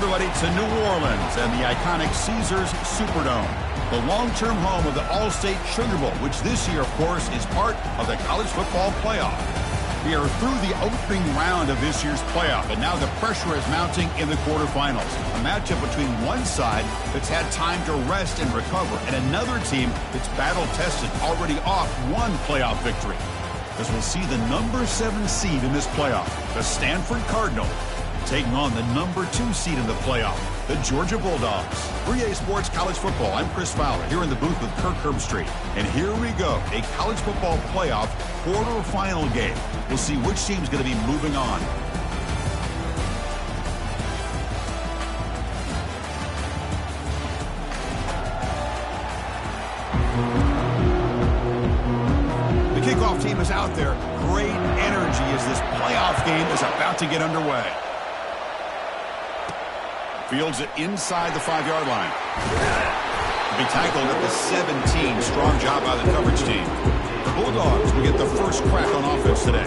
everybody, to New Orleans and the iconic Caesars Superdome, the long-term home of the All-State Sugar Bowl, which this year, of course, is part of the college football playoff. We are through the opening round of this year's playoff, and now the pressure is mounting in the quarterfinals. A matchup between one side that's had time to rest and recover, and another team that's battle-tested, already off one playoff victory. As we'll see the number 7 seed in this playoff, the Stanford Cardinal, taking on the number 2 seed in the playoff, the Georgia Bulldogs. 3A Sports College Football, I'm Chris Fowler, here in the booth with Kirk Herbstreit. And here we go, a college football playoff quarterfinal game. We'll see which team's going to be moving on. The kickoff team is out there. Great energy as this playoff game is about to get underway. Fields it inside the 5-yard line. To be tackled at the 17. Strong job by the coverage team. The Bulldogs will get the first crack on offense today.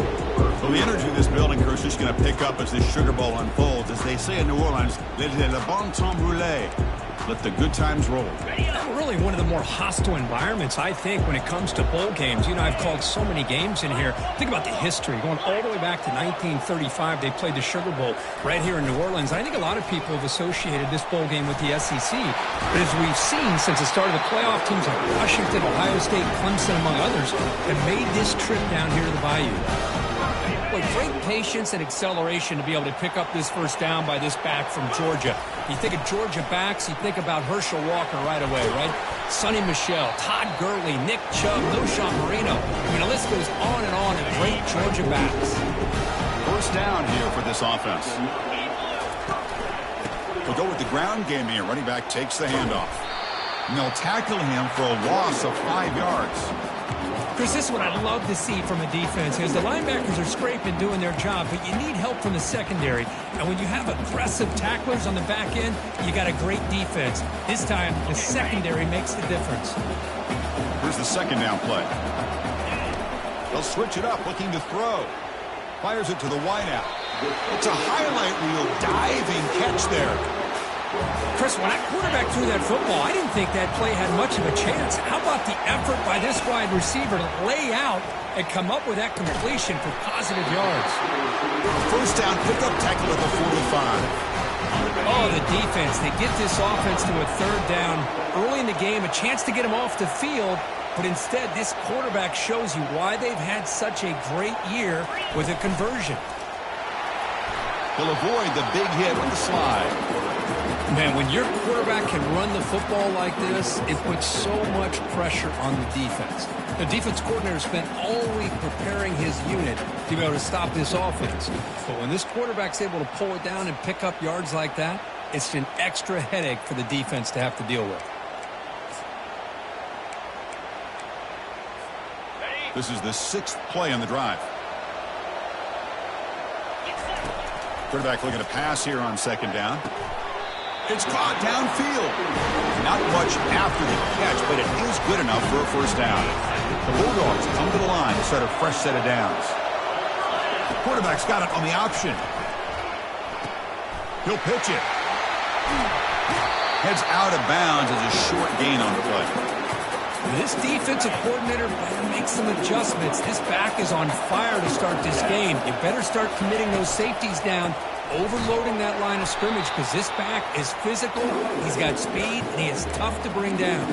So the energy of this building, Chris, is going to pick up as this Sugar Bowl unfolds. As they say in New Orleans, le bon temps roulé. Let the good times roll. Really one of the more hostile environments, I think, when it comes to bowl games. You know, I've called so many games in here. Think about the history. Going all the way back to 1935, they played the Sugar Bowl right here in New Orleans. I think a lot of people have associated this bowl game with the SEC. But as we've seen since the start of the playoff, teams like Washington, Ohio State, Clemson, among others, have made this trip down here to the Bayou. With great patience and acceleration to be able to pick up this first down by this back from Georgia. You think of Georgia backs, you think about Herschel Walker right away, right? Sonny Michel, Todd Gurley, Nick Chubb, Knowshon Moreno. I mean, the list goes on and on of great Georgia backs. First down here for this offense. We'll go with the ground game here. Running back takes the handoff. And they'll tackle him for a loss of 5 yards. Chris, this is what I love to see from a defense is the linebackers are scraping, doing their job, but you need help from the secondary. And when you have aggressive tacklers on the back end, you got a great defense. This time, the secondary makes the difference. Here's the second down play. They'll switch it up, looking to throw. Fires it to the wideout. It's a highlight reel diving catch there. Chris, when that quarterback threw that football, I didn't think that play had much of a chance. How about the effort by this wide receiver to lay out and come up with that completion for positive yards? First down, pickup tackle at the 45. Oh, the defense. They get this offense to a third down early in the game, a chance to get them off the field, but instead this quarterback shows you why they've had such a great year with a conversion. He'll avoid the big hit with the slide. Man, when your quarterback can run the football like this, it puts so much pressure on the defense. The defense coordinator spent all week preparing his unit to be able to stop this offense. But when this quarterback's able to pull it down and pick up yards like that, it's an extra headache for the defense to have to deal with. This is the 6th play on the drive. Quarterback looking to pass here on second down. It's caught downfield. Not much after the catch, but it is good enough for a first down. The Bulldogs come to the line to start a fresh set of downs. The quarterback's got it on the option. He'll pitch it. Heads out of bounds as a short gain on the play. This defensive coordinator better make some adjustments. This back is on fire to start this game. You better start committing those safeties down, overloading that line of scrimmage, because this back is physical, he's got speed, and he is tough to bring down.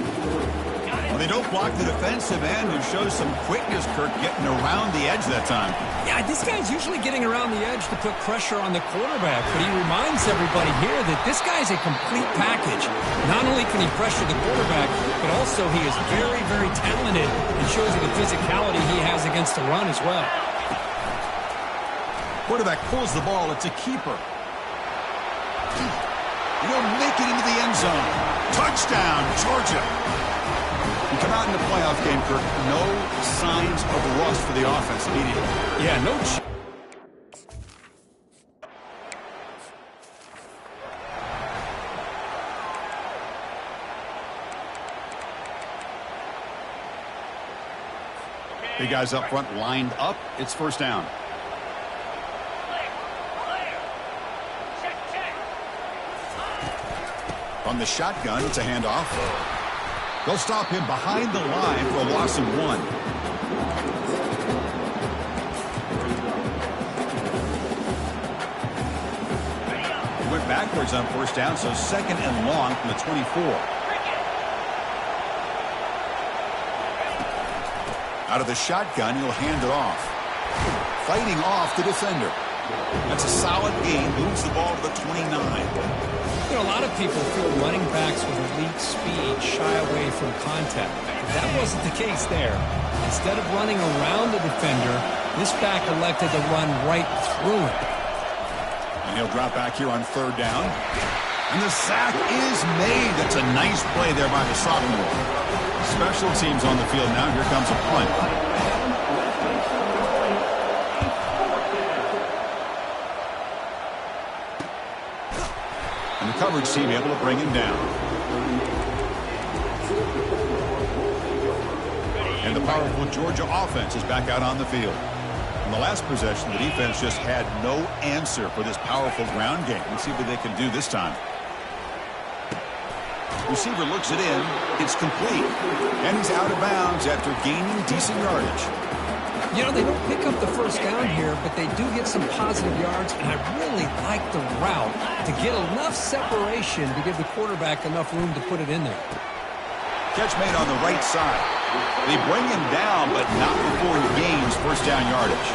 Well, they don't block the defensive end, who shows some quickness, Kirk, getting around the edge that time. Yeah, this guy's usually getting around the edge to put pressure on the quarterback, but he reminds everybody here that this guy's a complete package. Not only can he pressure the quarterback, but also he is very, very talented and shows you the physicality he has against the run as well. Quarterback pulls the ball. It's a keeper. He'll make it into the end zone. Touchdown, Georgia. We come out in the playoff game, Kirk. No signs of rust for the offense immediately. Yeah, no. Big guys up front lined up. It's first down. From the shotgun, it's a handoff. They'll stop him behind the line for a loss of 1. He went backwards on first down, so 2nd and long from the 24. Out of the shotgun, he'll hand it off. Fighting off the defender. That's a solid gain. Moves the ball to the 29. You know, a lot of people feel running backs with elite speed shy away from contact. That wasn't the case there. Instead of running around the defender, this back elected to run right through him. And he'll drop back here on 3rd down. And the sack is made. That's a nice play there by the sophomore. Special teams on the field now. Here comes a punt. And the coverage team able to bring him down. And the powerful Georgia offense is back out on the field. In the last possession, the defense just had no answer for this powerful ground game. Let's see what they can do this time. Receiver looks it in. It's complete. And he's out of bounds after gaining decent yardage. You know, they don't pick up the first down here, but they do get some positive yards, and I really like the route to get enough separation to give the quarterback enough room to put it in there. Catch made on the right side. They bring him down, but not before he gains first down yardage.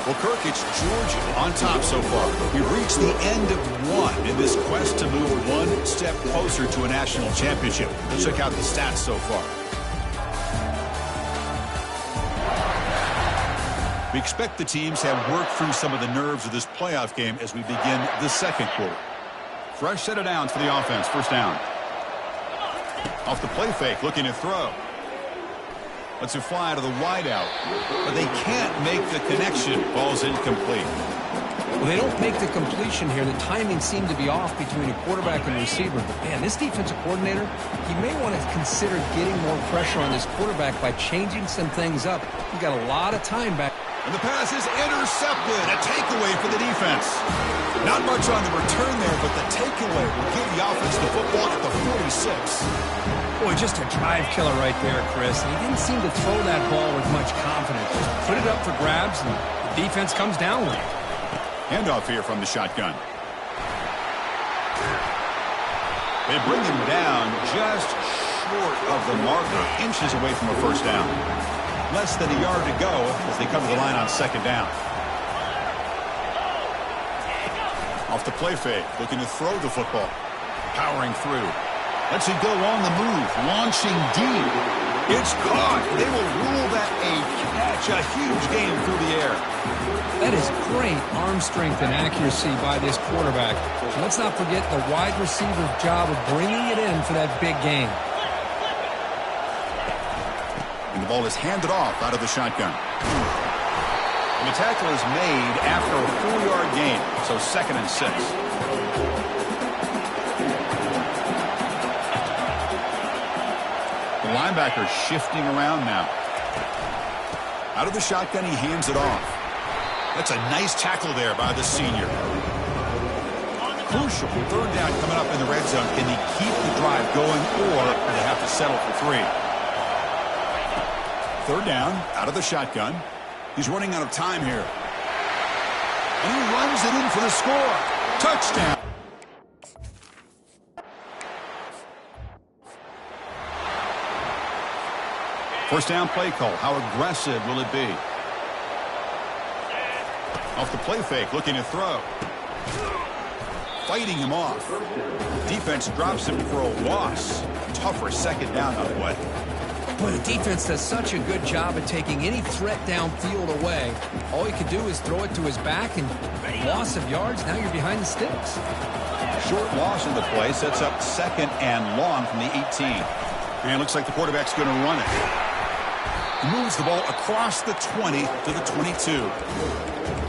Well, Kirk, it's Georgia on top so far. We've reached the end of 1 in this quest to move 1 step closer to a national championship. Let's check out the stats so far. We expect the teams have worked through some of the nerves of this playoff game as we begin the 2nd quarter. Fresh set of downs for the offense. First down. Off the play fake, looking to throw. Lets it fly to the wideout. But they can't make the connection. Ball's incomplete. Well, they don't make the completion here. The timing seemed to be off between a quarterback and receiver. But, man, this defensive coordinator, he may want to consider getting more pressure on this quarterback by changing some things up. He got a lot of time back. And the pass is intercepted. A takeaway for the defense. Not much on the return there, but the takeaway will give the offense the football at the 46. Boy, just a drive killer right there, Chris. And he didn't seem to throw that ball with much confidence. Just put it up for grabs, and the defense comes down with it. Handoff here from the shotgun. They bring him down just short of the marker, inches away from a first down. Less than a yard to go as they come to the line on 2nd down. Off the play fake, looking to throw the football. Powering through. Lets it go on the move, launching deep. It's caught. They will rule that a catch, a huge gain through the air. That is great arm strength and accuracy by this quarterback. And let's not forget the wide receiver's job of bringing it in for that big gain. And the ball is handed off out of the shotgun. And the tackle is made after a 4-yard gain, so 2nd and 6. The linebacker shifting around now. Out of the shotgun, he hands it off. That's a nice tackle there by the senior. Crucial 3rd down coming up in the red zone. Can he keep the drive going, or do they have to settle for 3? 3rd down, out of the shotgun. He's running out of time here. And he runs it in for the score. Touchdown. First down play call. How aggressive will it be? Off the play fake, looking to throw. Fighting him off. Defense drops him for a loss. Tougher 2nd down on the way. Boy, the defense does such a good job at taking any threat downfield away. All he could do is throw it to his back, and loss of yards, now you're behind the sticks. Short loss in the play sets up 2nd and long from the 18. And it looks like the quarterback's going to run it. He moves the ball across the 20 to the 22.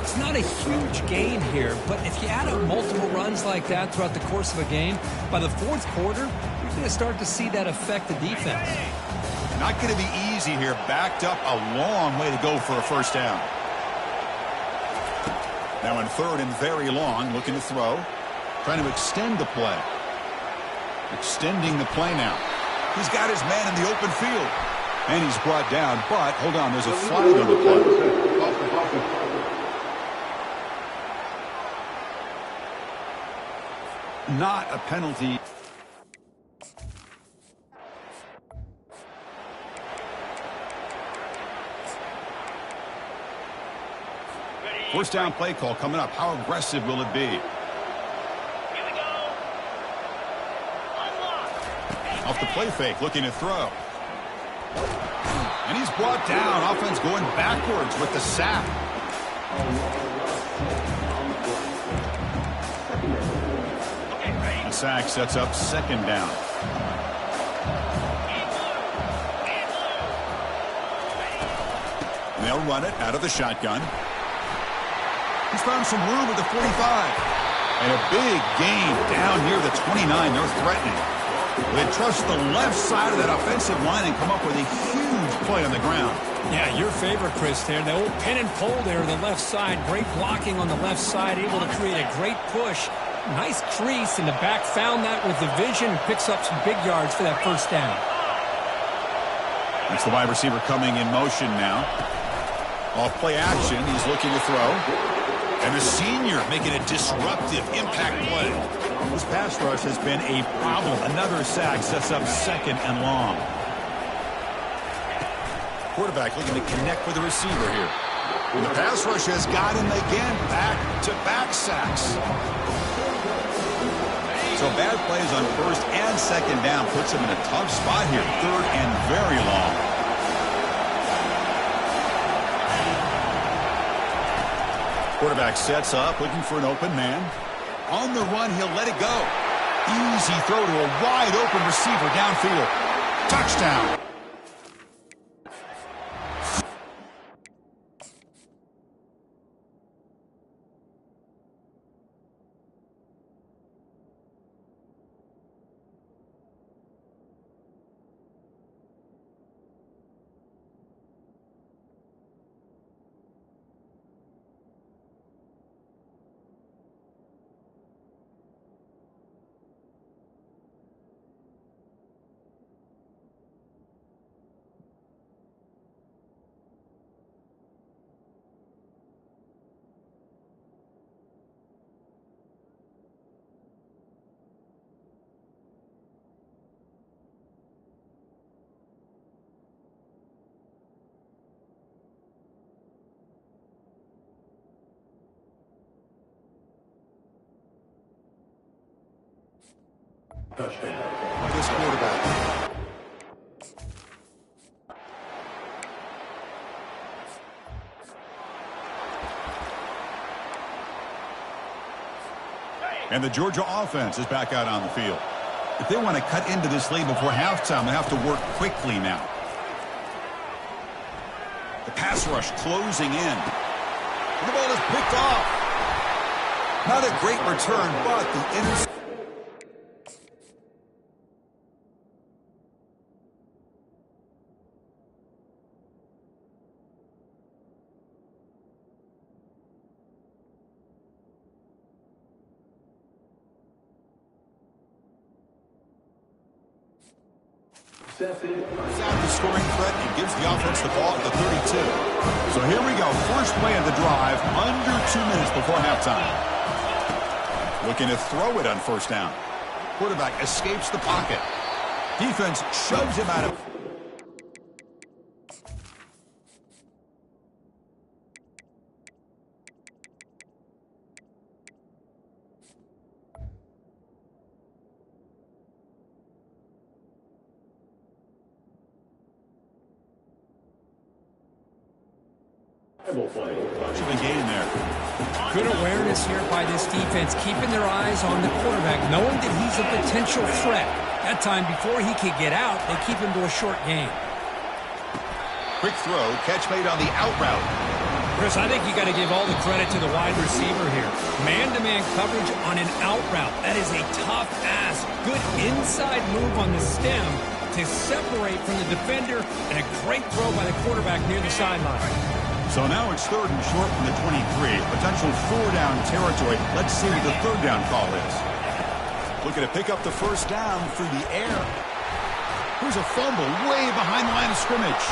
It's not a huge gain here, but if you add up multiple runs like that throughout the course of a game, by the 4th quarter, you're going to start to see that affect the defense. Not going to be easy here. Backed up a long way to go for a first down. Now in third and very long, looking to throw. Trying to extend the play. Extending the play now. He's got his man in the open field. And he's brought down, but hold on, there's a flag on the play. Not a penalty. First down play call coming up. How aggressive will it be? Here we go. Unlock. Off the play fake, looking to throw. And he's brought down. Offense going backwards with the sack. The sack sets up second down. And they'll run it out of the shotgun. He's found some room at the 45. And a big gain down near the 29. They're threatening. They trust the left side of that offensive line and come up with a huge play on the ground. Yeah, your favorite, Chris, there. The old pin and pull there on the left side. Great blocking on the left side. Able to create a great push. Nice crease, and the back found that with the vision and picks up some big yards for that first down. That's the wide receiver coming in motion now. Off play action, he's looking to throw. And the senior making a disruptive impact play. This pass rush has been a problem. Another sack sets up second and long. Quarterback looking to connect with the receiver here. And the pass rush has got him again. Back-to-back sacks. So bad plays on first and second down puts him in a tough spot here. Third and very long. Quarterback sets up, looking for an open man. On the run, he'll let it go. Easy throw to a wide open receiver downfield. Touchdown. Touchdown. This quarterback. And the Georgia offense is back out on the field. If they want to cut into this lead before halftime, they have to work quickly now. The pass rush closing in. And the ball is picked off. Not a great return, but the interception. Out the scoring threat and gives the offense the ball at the 32. So here we go. First play of the drive, under 2 minutes before halftime. Looking to throw it on first down. Quarterback escapes the pocket. Defense shoves him out of... Much of a gain there. Good awareness here by this defense, keeping their eyes on the quarterback, knowing that he's a potential threat. That time, before he could get out, they keep him to a short gain. Quick throw, catch made on the out route. Chris, I think you got to give all the credit to the wide receiver here. Man-to-man coverage on an out route. That is a tough ask. Good inside move on the stem to separate from the defender, and a great throw by the quarterback near the sideline. So now it's 3rd and short from the 23. Potential 4-down territory. Let's see what the 3rd down call is. Looking to pick up the 1st down through the air. Here's a fumble way behind the line of scrimmage.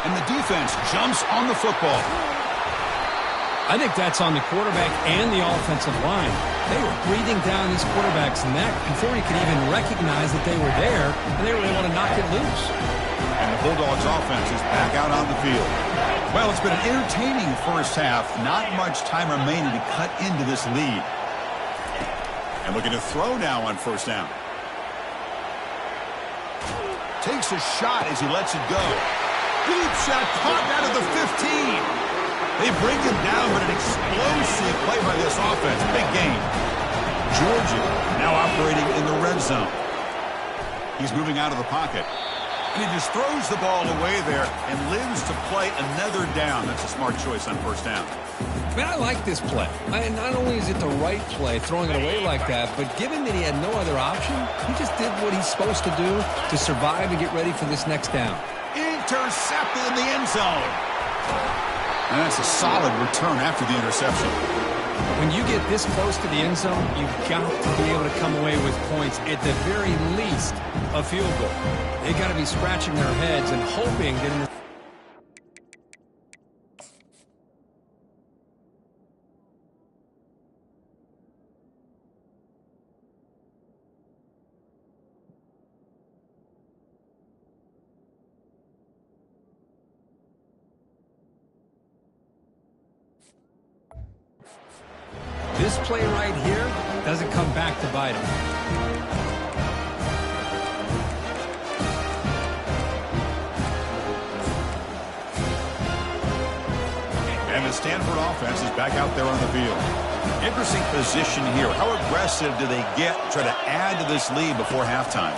And the defense jumps on the football. I think that's on the quarterback and the offensive line. They were breathing down this quarterback's neck before he could even recognize that they were there, and they were able to knock it loose. And the Bulldogs offense is back out on the field. Well, it's been an entertaining first half. Not much time remaining to cut into this lead. And looking to throw now on 1st down. Takes a shot as he lets it go. Deep shot caught out of the 15. They bring him down, but an explosive play by this offense. Big game. Georgia now operating in the red zone. He's moving out of the pocket. And he just throws the ball away there and lives to play another down. That's a smart choice on 1st down. Man, I like this play. Not only is it the right play, throwing it away like that, but given that he had no other option, he just did what he's supposed to do to survive and get ready for this next down. Intercepted in the end zone. And that's a solid return after the interception. When you get this close to the end zone, you've got to be able to come away with points, at the very least, a field goal. They got to be scratching their heads and hoping that... This play right here doesn't come back to bite him. And the Stanford offense is back out there on the field. Interesting position here. How aggressive do they get to try to add to this lead before halftime?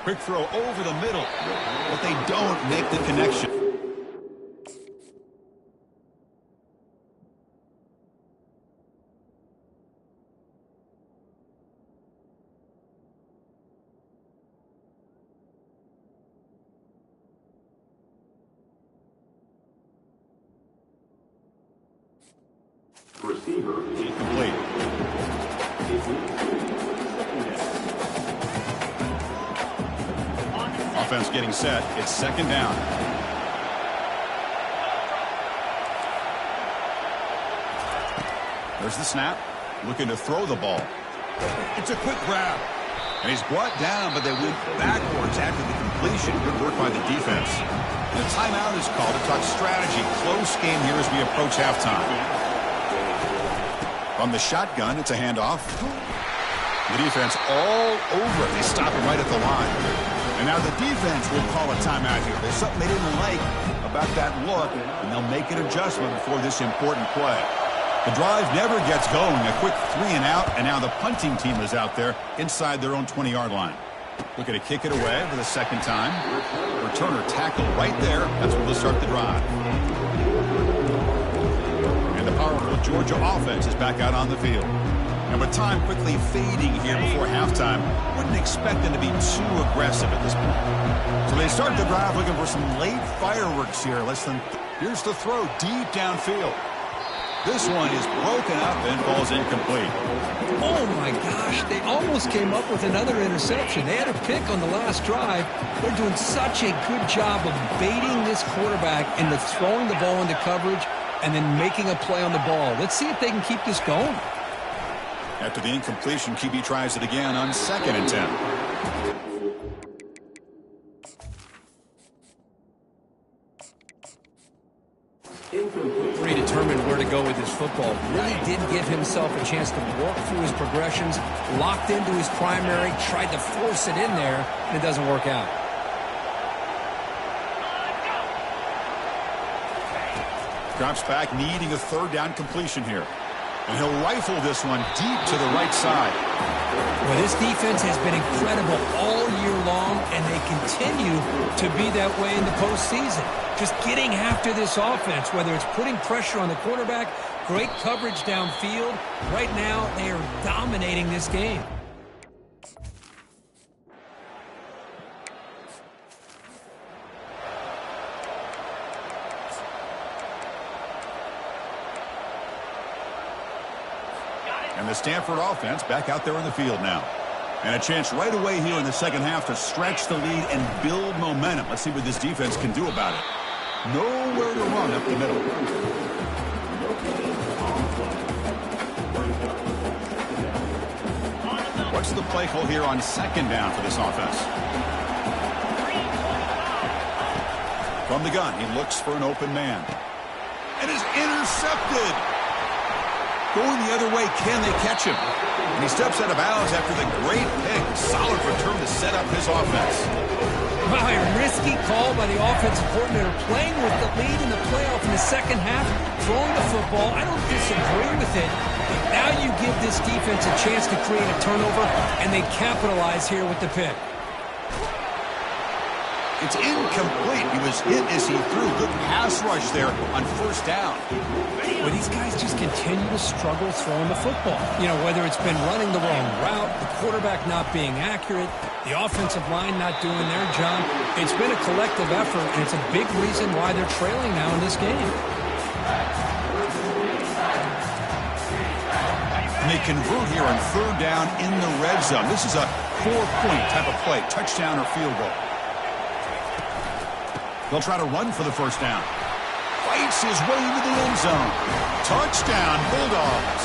Quick throw over the middle, but they don't make the connection. Receiver incomplete. Offense getting set. It's 2nd down. There's the snap. Looking to throw the ball. It's a quick grab. And he's brought down, but they went backwards after the completion. Good work by the defense. And a timeout is called to talk strategy. Close game here as we approach halftime. From the shotgun, it's a handoff. The defense all over it. They stop him right at the line. And now the defense will call a timeout here. There's something they didn't like about that look, and they'll make an adjustment before this important play. The drive never gets going. A quick 3 and out, and now the punting team is out there inside their own 20-yard line. Looking to kick it away for the 2nd time. Returner tackle right there. That's where they'll start the drive. And the powerful Georgia offense is back out on the field. And with time quickly fading here before halftime, wouldn't expect them to be too aggressive at this point. So they start the drive looking for some late fireworks here. Here's the throw deep downfield. This one is broken up and falls incomplete. Oh, my gosh. They almost came up with another interception. They had a pick on the last drive. They're doing such a good job of baiting this quarterback into throwing the ball into coverage and then making a play on the ball. Let's see if they can keep this going. After the incompletion, QB tries it again on 2nd and 10. Predetermined where to go with his football. Really did give himself a chance to walk through his progressions, locked into his primary, tried to force it in there, and it doesn't work out. Drops back, needing a 3rd down completion here. And he'll rifle this one deep to the right side. Well, this defense has been incredible all year long, and they continue to be that way in the postseason. Just getting after this offense, whether it's putting pressure on the quarterback, great coverage downfield. Right now, they are dominating this game. And the Stanford offense back out there on the field now. And a chance right away here in the second half to stretch the lead and build momentum. Let's see what this defense can do about it. Nowhere to run up the middle. What's the play call here on second down for this offense? From the gun, he looks for an open man. And is intercepted. Going the other way, can they catch him? And he steps out of bounds after the great pick. Solid return to set up his offense. Wow, a risky call by the offensive coordinator, playing with the lead in the playoff in the second half, throwing the football. I don't disagree with it. But now you give this defense a chance to create a turnover, and they capitalize here with the pick. It's incomplete. He was hit as he threw. Good pass rush there on first down. Well, these guys just continue to struggle throwing the football. You know, whether it's been running the wrong route, the quarterback not being accurate, the offensive line not doing their job. It's been a collective effort, and it's a big reason why they're trailing now in this game. And they convert here on third down in the red zone. This is a 4-point type of play, touchdown or field goal. They'll try to run for the first down. Fights his way into the end zone. Touchdown, Bulldogs.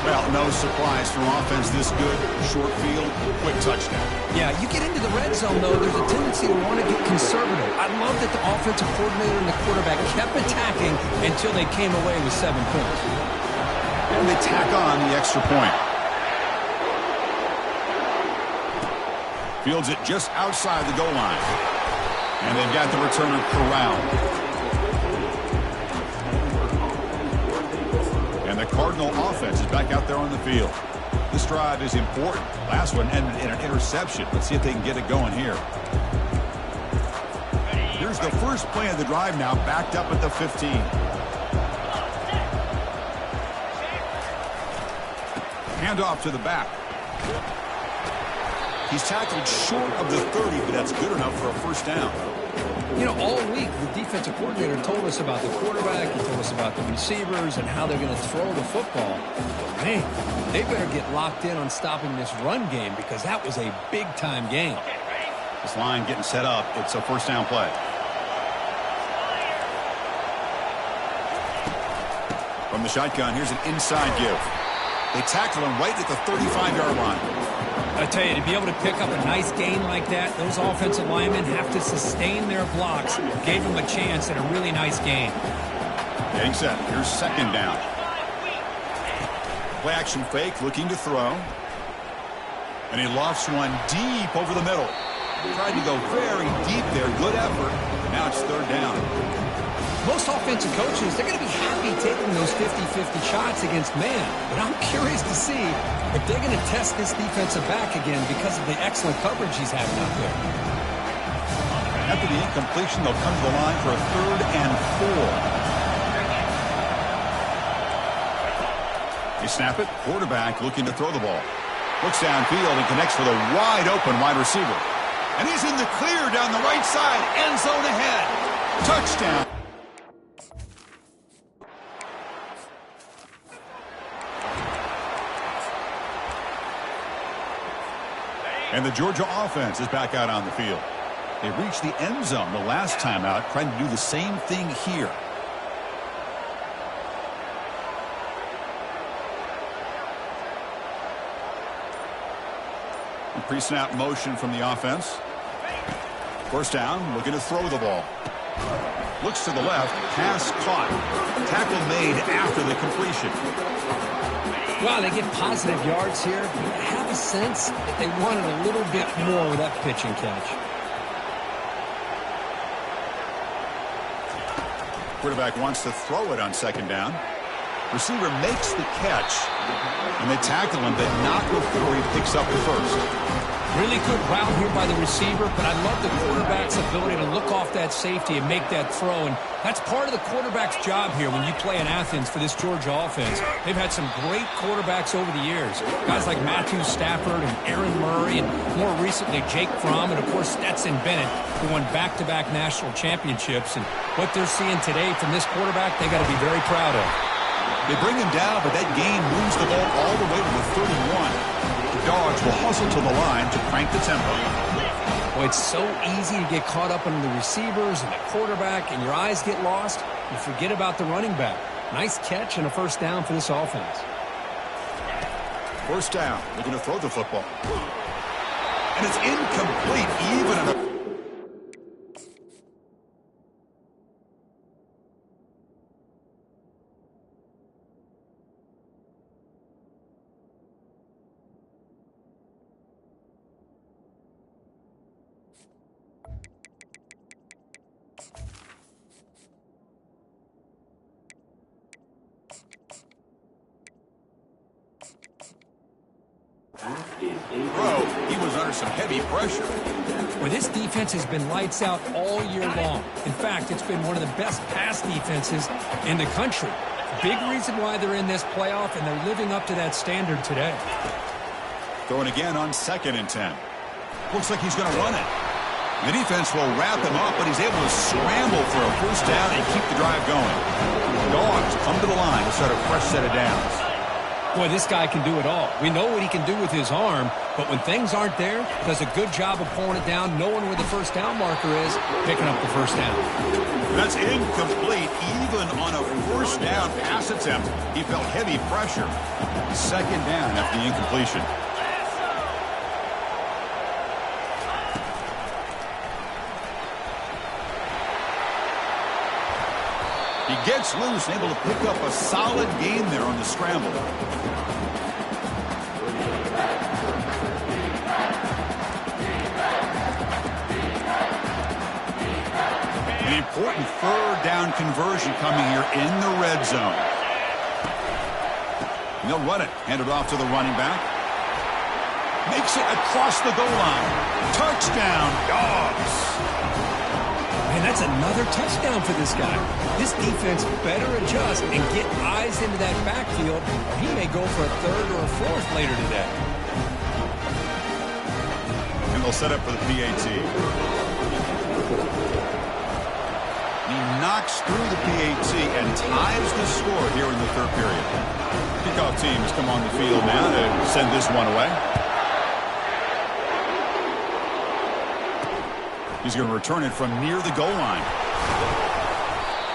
Well, no surprise from offense this good. Short field, quick touchdown. Yeah, you get into the red zone, though, there's a tendency to want to get conservative. I love that the offensive coordinator and the quarterback kept attacking until they came away with 7 points. And they tack on the extra point. Fields it just outside the goal line. And they've got the returner corralled. And the Cardinal offense is back out there on the field. This drive is important. Last one ended in an interception. Let's see if they can get it going here. Here's the first play of the drive now, backed up at the 15. Handoff to the back. He's tackled short of the 30, but that's good enough for a first down. You know, all week, the defensive coordinator told us about the quarterback. He told us about the receivers and how they're going to throw the football. But, man, they better get locked in on stopping this run game because that was a big-time game. This line getting set up. It's a first down play. From the shotgun, here's an inside give. They tackle him right at the 35-yard line. I tell you, to be able to pick up a nice gain like that, those offensive linemen have to sustain their blocks. Gave them a chance at a really nice gain. Getting set. Here's second down. Play action fake, looking to throw. And he lofts one deep over the middle. Tried to go very deep there. Good effort. Now it's third down. Most offensive coaches, they're going to be happy taking those 50-50 shots against man. But I'm curious to see if they're going to test this defensive back again because of the excellent coverage he's having out there. After the incompletion, they'll come to the line for a 3rd and 4. They snap it. Quarterback looking to throw the ball. Looks downfield and connects with a wide-open wide receiver. And he's in the clear down the right side. End zone ahead. Touchdown. And the Georgia offense is back out on the field. They reached the end zone the last time out, trying to do the same thing here. Pre-snap motion from the offense. First down, looking to throw the ball. Looks to the left, pass caught. Tackle made after the completion. Wow, they get positive yards here. I have a sense that they wanted a little bit more with that pitch and catch. Quarterback wants to throw it on second down. Receiver makes the catch, and they tackle him, but not before he picks up the first. Really good route here by the receiver, but I love the quarterback's ability to look off that safety and make that throw, and that's part of the quarterback's job here when you play in Athens for this Georgia offense. They've had some great quarterbacks over the years, guys like Matthew Stafford and Aaron Murray, and more recently Jake Fromm, and of course Stetson Bennett, who won back-to-back national championships. And what they're seeing today from this quarterback, they got to be very proud of. They bring him down, but that gain moves the ball all the way to the 31. The Dogs will hustle to the line to crank the tempo. Well, it's so easy to get caught up in the receivers and the quarterback, and your eyes get lost. You forget about the running back. Nice catch and a first down for this offense. First down, looking to throw the football. And it's incomplete, even in a... He was under some heavy pressure. Well, this defense has been lights out all year long. In fact, it's been one of the best pass defenses in the country. Big reason why they're in this playoff, and they're living up to that standard today. Throwing again on 2nd and 10. Looks like he's going to run it. The defense will wrap him up, but he's able to scramble for a first down and keep the drive going. The Dogs come to the line to start a fresh set of downs. Boy, this guy can do it all. We know what he can do with his arm, but when things aren't there, does a good job of pulling it down, knowing where the first down marker is, picking up the first down. That's incomplete, even on a first down pass attempt. He felt heavy pressure. 2nd down after the incompletion. He gets loose and able to pick up a solid gain there on the scramble. An important 3rd down conversion coming here in the red zone. And they'll run it. Hand it off to the running back. Makes it across the goal line. Touchdown, Dogs. Man, that's another touchdown for this guy. This defense better adjust and get eyes into that backfield, or he may go for a 3rd or a 4th later today. And they'll set up for the PAT. He knocks through the PAT and ties the score here in the 3rd period. Kickoff team has come on the field now to send this one away. He's going to return it from near the goal line.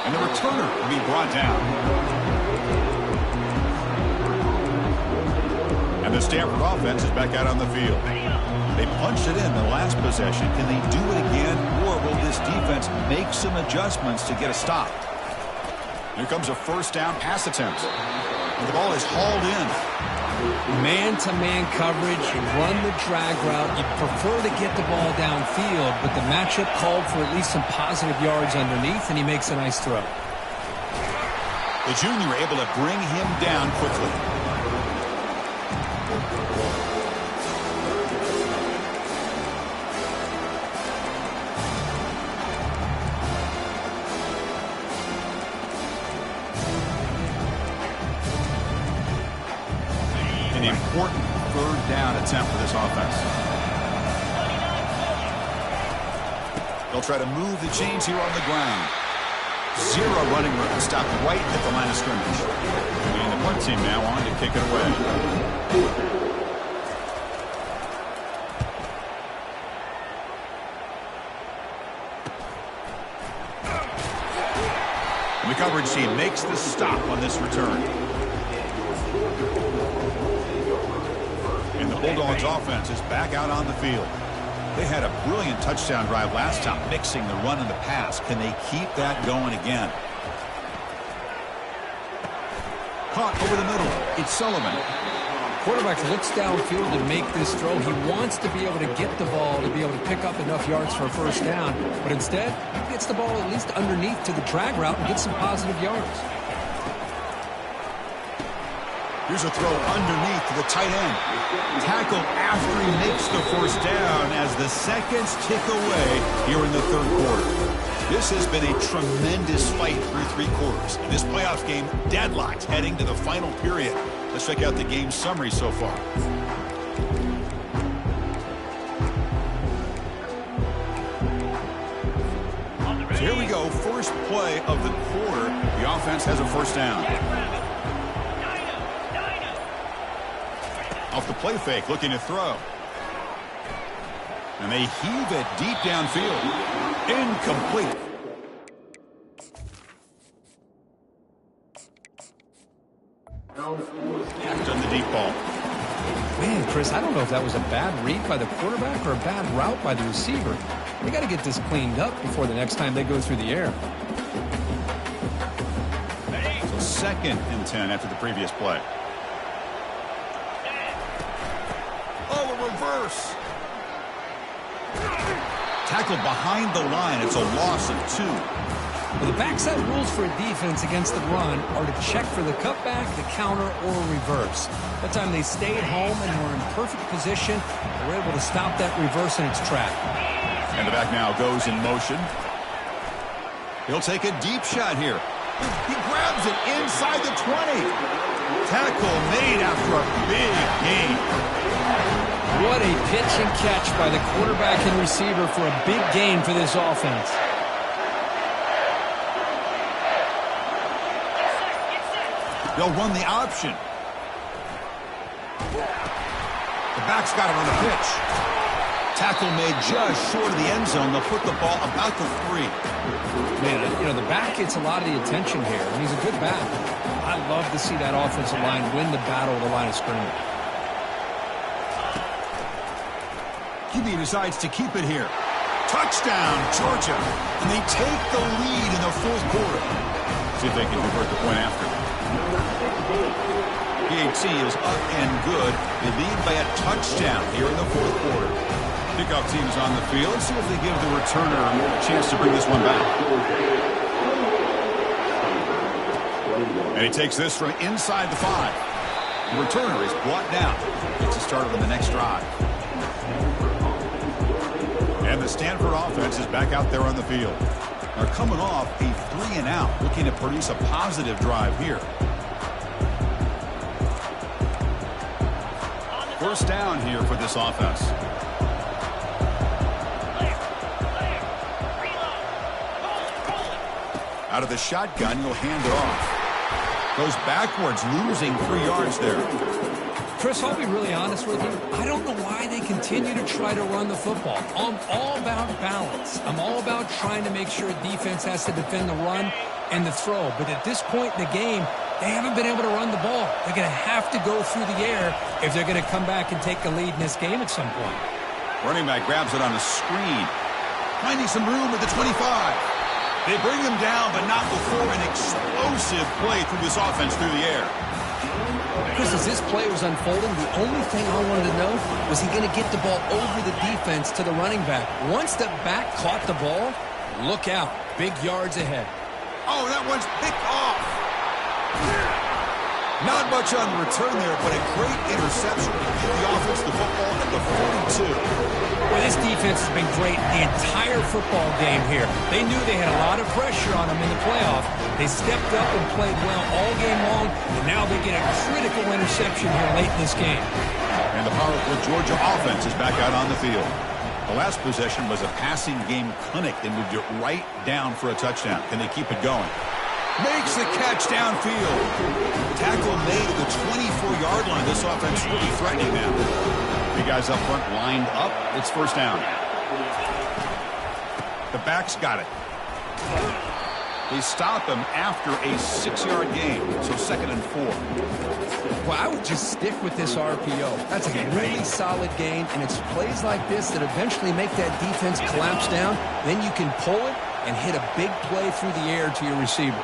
And the returner will be brought down. And the Stanford offense is back out on the field. They punched it in the last possession. Can they do it again, or will this defense make some adjustments to get a stop? Here comes a first down pass attempt. And the ball is hauled in. Man-to-man coverage, you run the drag route. You prefer to get the ball downfield, but the matchup called for at least some positive yards underneath, and he makes a nice throw. The junior able to bring him down quickly. An important 3rd down attempt for this offense. They'll try to move the chains here on the ground. 0 running room, stopped right at the line of scrimmage. And the punt team now on to kick it away. And the coverage team makes the stop on this return. And the Bulldogs offense is back out on the field. They had a brilliant touchdown drive last time, mixing the run and the pass. Can they keep that going again? Caught over the middle. It's Sullivan. Quarterback looks downfield to make this throw. He wants to be able to get the ball to be able to pick up enough yards for a first down. But instead, he gets the ball at least underneath to the drag route and gets some positive yards. Here's a throw underneath to the tight end. Tackle after he makes the first down as the seconds tick away here in the 3rd quarter. This has been a tremendous fight through 3 quarters. In this playoff game, deadlocked heading to the final period. Let's check out the game summary so far. So here we go. First play of the quarter. The offense has a first down. Off the play fake, looking to throw. And they heave it deep downfield. Incomplete. Packed on the deep ball. Man, Chris, I don't know if that was a bad read by the quarterback or a bad route by the receiver. They got to get this cleaned up before the next time they go through the air. So 2nd and 10 after the previous play. Oh, a reverse. Tackled behind the line. It's a loss of 2. Well, the backside rules for a defense against the run are to check for the cutback, the counter, or reverse. That time they stayed home and were in perfect position. They were able to stop that reverse in its track. And the back now goes in motion. He'll take a deep shot here. He grabs it inside the 20. Tackle made after a big gain. What a pitch and catch by the quarterback and receiver for a big gain for this offense. They'll run the option. The back's got it on the pitch. Tackle made just short of the end zone. They'll put the ball about the 3. Man, you know, the back gets a lot of the attention here, and he's a good back. I love to see that offensive line win the battle of the line of scrimmage. QB decides to keep it here. Touchdown, Georgia. And they take the lead in the 4th quarter. See if they can convert the point after. PAT is up and good. They lead by a touchdown here in the 4th quarter. Kickoff team is on the field. Let's see if they give the returner a chance to bring this one back. And he takes this from inside the 5. The returner is brought down. Gets it started on the next drive. And the Stanford offense is back out there on the field. They're coming off a 3-and-out, looking to produce a positive drive here. 1st down here for this offense. Out of the shotgun, he'll hand it off. Goes backwards, losing 3 yards there. Chris, I'll be really honest with you. I don't know why they continue to try to run the football. I'm all about balance. I'm all about trying to make sure a defense has to defend the run and the throw. But at this point in the game, they haven't been able to run the ball. They're going to have to go through the air if they're going to come back and take the lead in this game at some point. Running back grabs it on a screen. Finding some room at the 25. They bring him down, but not before an explosive play through this offense through the air. Chris, as this play was unfolding, the only thing I wanted to know was he going to get the ball over the defense to the running back. Once the back caught the ball, look out. Big yards ahead. Oh, that one's picked off. Not much on the return there, but a great interception to give the offense the football at the 42. Well, this defense has been great the entire football game here. They knew they had a lot of pressure on them in the playoff. They stepped up and played well all game long, and now they get a critical interception here late in this game. And the powerful Georgia offense is back out on the field. The last possession was a passing game clinic. They moved it right down for a touchdown. Can they keep it going? Makes the catch downfield. Tackle made at the 24-yard line. This offense really threatening them. The guys up front lined up. It's 1st down. The back's got it. They stop him after a 6-yard gain. So 2nd and 4. Well, I would just stick with this RPO. That's a really solid gain, and it's plays like this that eventually make that defense collapse down. Then you can pull it and hit a big play through the air to your receiver.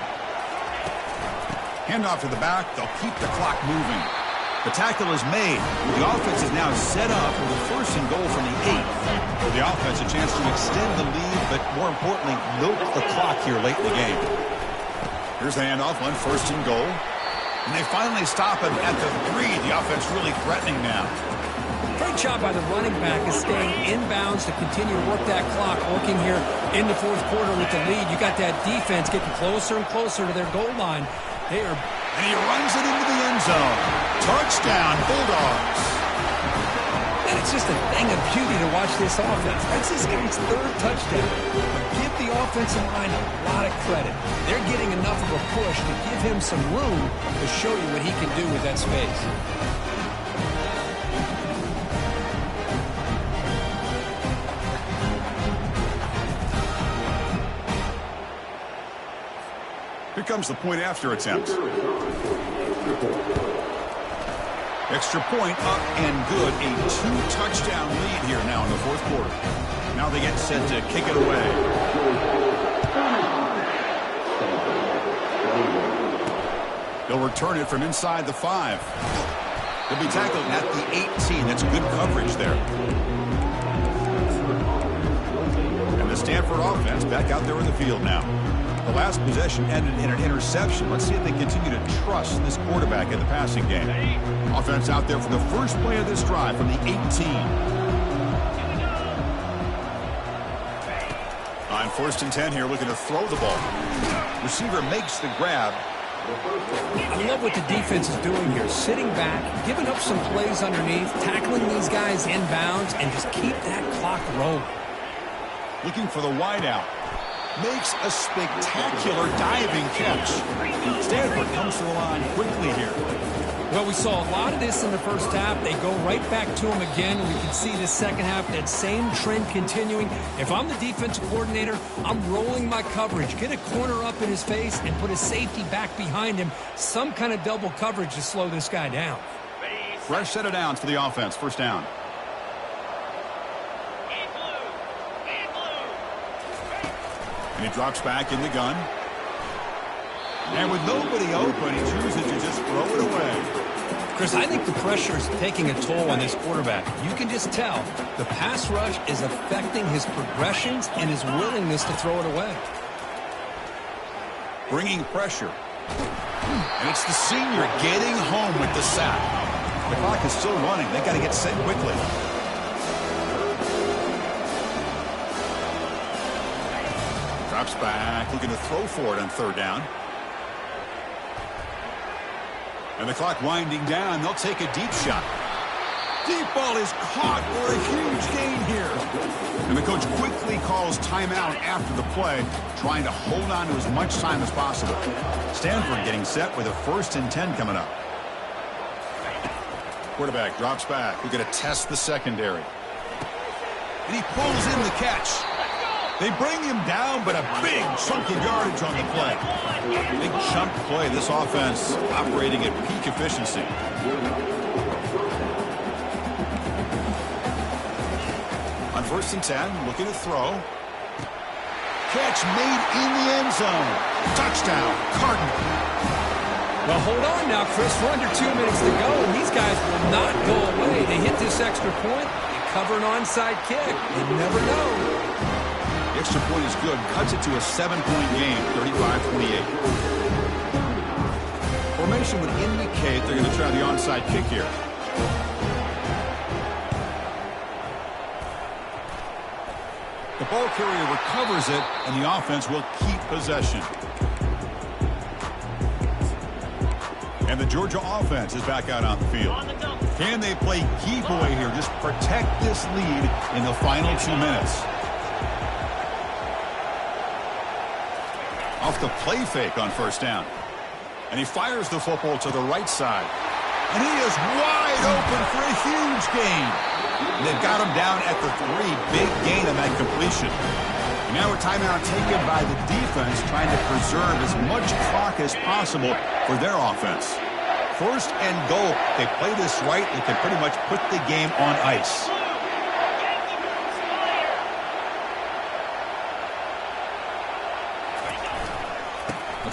Handoff to the back. They'll keep the clock moving. The tackle is made. The offense is now set up with a 1st and goal from the 8. For the offense, a chance to extend the lead, but more importantly, milk the clock here late in the game. Here's the handoff on 1st and goal. And they finally stop him at the 3. The offense really threatening now. Great job by the running back is staying inbounds to continue to work that clock, working here in the 4th quarter with the lead. You got that defense getting closer and closer to their goal line. And he runs it into the end zone. Touchdown, Bulldogs. And it's just a thing of beauty to watch this offense. That's this guy's 3rd touchdown. But give the offensive line a lot of credit. They're getting enough of a push to give him some room to show you what he can do with that space. Here comes the point after attempt. Extra point up and good. A 2-touchdown lead here now in the fourth quarter. Now they get set to kick it away. They'll return it from inside the 5. They'll be tackled at the 18. That's good coverage there. And the Stanford offense back out there in the field now. The last possession ended in an interception. Let's see if they continue to trust this quarterback in the passing game. Offense out there for the first play of this drive from the 18. On 1st and 10 here, looking to throw the ball. Receiver makes the grab. I love what the defense is doing here. Sitting back, giving up some plays underneath, tackling these guys inbounds, and just keep that clock rolling. Looking for the wideout. Makes a spectacular diving catch. Stanford comes to the line quickly here. Well, we saw a lot of this in the first half. They go right back to him again. We can see the second half, that same trend continuing. If I'm the defensive coordinator, I'm rolling my coverage. Get a corner up in his face and put a safety back behind him. Some kind of double coverage to slow this guy down. Fresh set of downs for the offense. First down. And he drops back in the gun. And with nobody open, he chooses to just throw it away. Chris, I think the pressure is taking a toll on this quarterback. You can just tell the pass rush is affecting his progressions and his willingness to throw it away. Bringing pressure. And it's the senior getting home with the sack. The clock is still running. They got to get set quickly. Drops back, looking to throw for it on 3rd down. And the clock winding down. They'll take a deep shot. Deep ball is caught for a huge gain here. And the coach quickly calls timeout after the play, trying to hold on to as much time as possible. Stanford getting set with a 1st and 10 coming up. Quarterback drops back. We're going to test the secondary. And he pulls in the catch. They bring him down, but a big chunk of yardage on the play. Big chunk play. This offense operating at peak efficiency. On 1st and 10, looking to throw. Catch made in the end zone. Touchdown, Cardinal. Well, hold on now, Chris. We're under 2 minutes to go, and these guys will not go away. They hit this extra point, they cover an onside kick. You never know. The extra point is good. Cuts it to a 7-point game, 35-28. Formation would indicate they're going to try the onside kick here. The ball carrier recovers it, and the offense will keep possession. And the Georgia offense is back out on the field. Can they play keep away here? Just protect this lead in the final 2 minutes. Off the play fake on 1st down. And he fires the football to the right side. And he is wide open for a huge gain. And they've got him down at the 3. Big gain on that completion. And now a timeout taken by the defense, trying to preserve as much clock as possible for their offense. 1st and goal. They play this right, they can pretty much put the game on ice.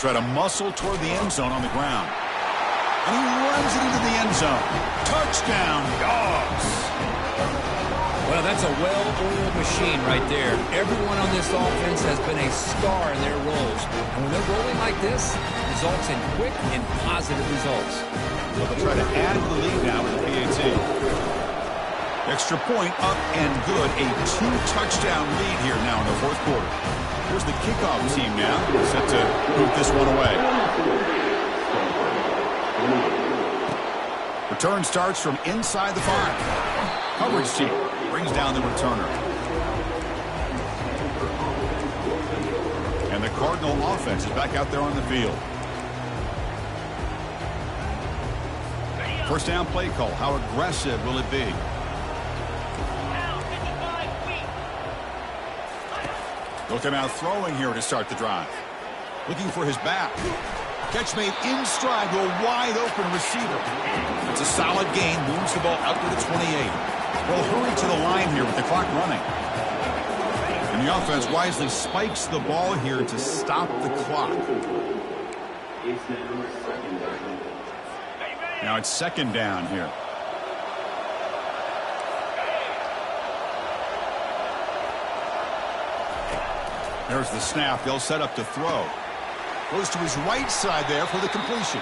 Try to muscle toward the end zone on the ground. And he runs it into the end zone. Touchdown, Dogs. Well, that's a well-oiled machine right there. Everyone on this offense has been a star in their roles. And when they're rolling like this, it results in quick and positive results. Well, they'll try to add to the lead now with the PAT. Extra point up and good. A 2-touchdown lead here now in the fourth quarter. Here's the kickoff team now, set to boot this one away. Return starts from inside the 5. Coverage team brings down the returner. And the Cardinal offense is back out there on the field. First down play call. How aggressive will it be? They'll come out throwing here to start the drive. Looking for his back. Catch made in stride to a wide-open receiver. It's a solid gain. Moves the ball out to the 28. Well, hurry to the line here with the clock running. And the offense wisely spikes the ball here to stop the clock. Now it's second down here. There's the snap. They'll set up to throw. Goes to his right side there for the completion.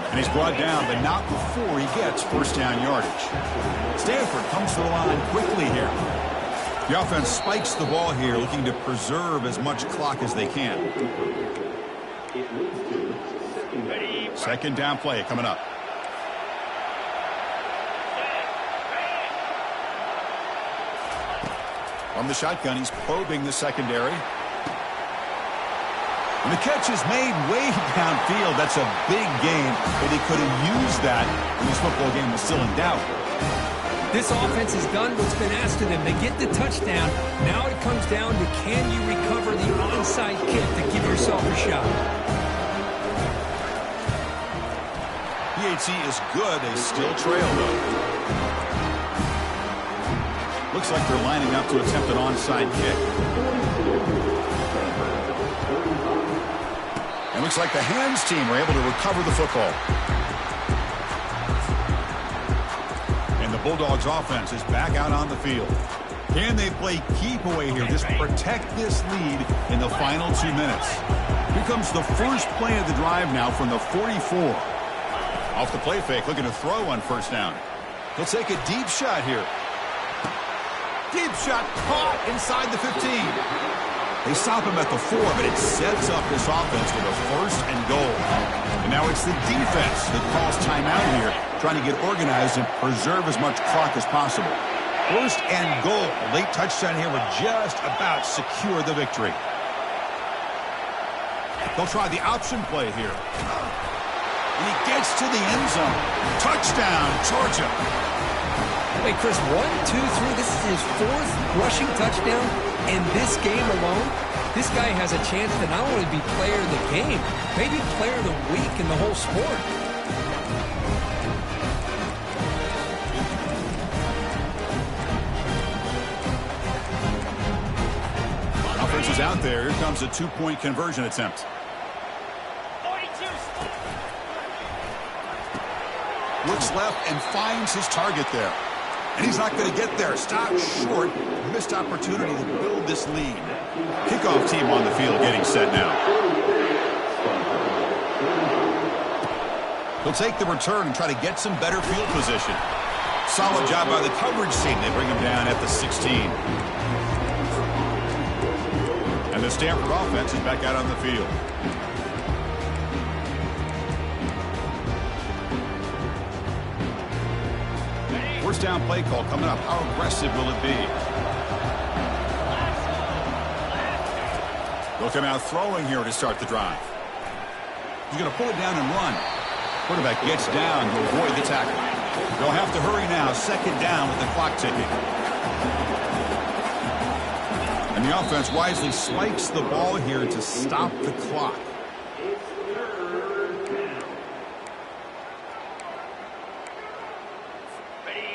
And he's brought down, but not before he gets first down yardage. Stanford comes to the line quickly here. The offense spikes the ball here, looking to preserve as much clock as they can. Second down play coming up. From the shotgun, he's probing the secondary. And the catch is made way downfield. That's a big gain, but he could have used that when this football game was still in doubt. This offense has done what's been asked of them. They get the touchdown. Now it comes down to, can you recover the onside kick to give yourself a shot? PAT is good. They still trail, though. Looks like they're lining up to attempt an onside kick. It looks like the hands team were able to recover the football. And the Bulldogs offense is back out on the field. Can they play keep away here? Just protect this lead in the final 2 minutes. Here comes the first play of the drive now from the 44. Off the play fake, looking to throw on first down. He'll take a deep shot here. Deep shot caught inside the 15. They stop him at the 4, but it sets up this offense with a first and goal. And now it's the defense that calls timeout here, trying to get organized and preserve as much clock as possible. First and goal. A late touchdown here would just about secure the victory. They'll try the option play here. And he gets to the end zone. Touchdown, Georgia. Wait, Chris, 1, 2, 3. This is his 4th rushing touchdown in this game alone. This guy has a chance to not only be player of the game, maybe player of the week in the whole sport. Offense is out there. Here comes a 2-point conversion attempt. 42. Looks left and finds his target there. And he's not going to get there. Stopped short. Missed opportunity to build this lead. Kickoff team on the field getting set now. He'll take the return and try to get some better field position. Solid job by the coverage team. They bring him down at the 16. And the Stanford offense is back out on the field. First down play call coming up. How aggressive will it be? They'll come out throwing here to start the drive. He's going to pull it down and run. Quarterback gets down to avoid the tackle. They'll have to hurry now. Second down with the clock ticking. And the offense wisely spikes the ball here to stop the clock.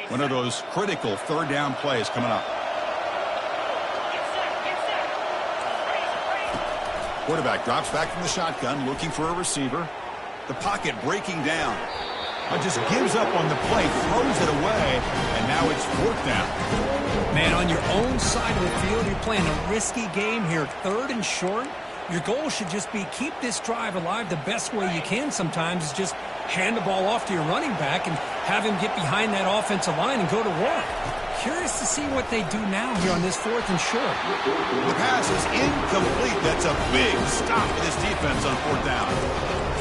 One of those critical third down plays coming up. Quarterback drops back from the shotgun, looking for a receiver. The pocket breaking down. But just gives up on the play, throws it away, and now it's fourth down. Man, on your own side of the field, you're playing a risky game here. Third and short. Your goal should just be keep this drive alive the best way you can sometimes is just hand the ball off to your running back and have him get behind that offensive line and go to work. Curious to see what they do now here on this fourth and short. The pass is incomplete. That's a big stop for this defense on fourth down.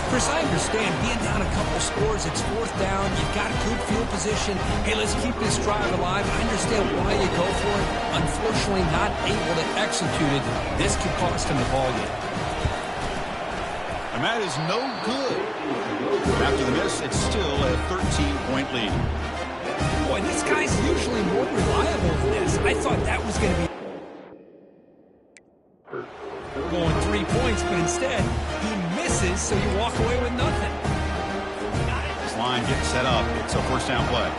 Chris, I understand being down a couple scores, it's fourth down, you've got a good field position. Hey, let's keep this drive alive. I understand why you go for it. Unfortunately, not able to execute it. This could cost him the ball game. And that is no good. After the miss, it's still a 13-point lead. Boy, this guy's usually more reliable than this. I thought that was going to be going 3 points, but instead misses, so you walk away with nothing. This line getting set up. It's a first down play.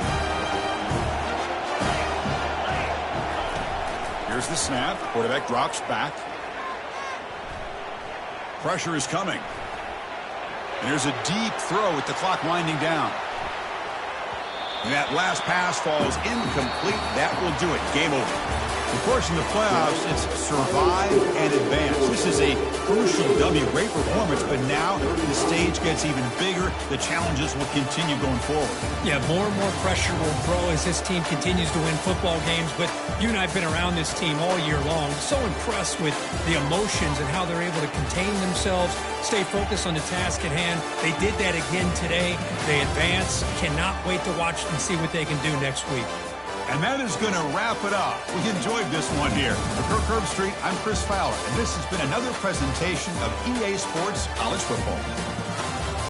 Here's the snap. Quarterback drops back. Pressure is coming. And there's a deep throw with the clock winding down. And that last pass falls incomplete. That will do it. Game over. Of course, in the playoffs, it's survive and advance. This is a crucial W. Great performance, but now the stage gets even bigger. The challenges will continue going forward. Yeah, more and more pressure will grow as this team continues to win football games. But you and I have been around this team all year long. So impressed with the emotions and how they're able to contain themselves, stay focused on the task at hand. They did that again today. They advance. Cannot wait to watch and see what they can do next week. And that is going to wrap it up. We enjoyed this one here. For Kirk Herbstreit, I'm Chris Fowler, and this has been another presentation of EA Sports College Football.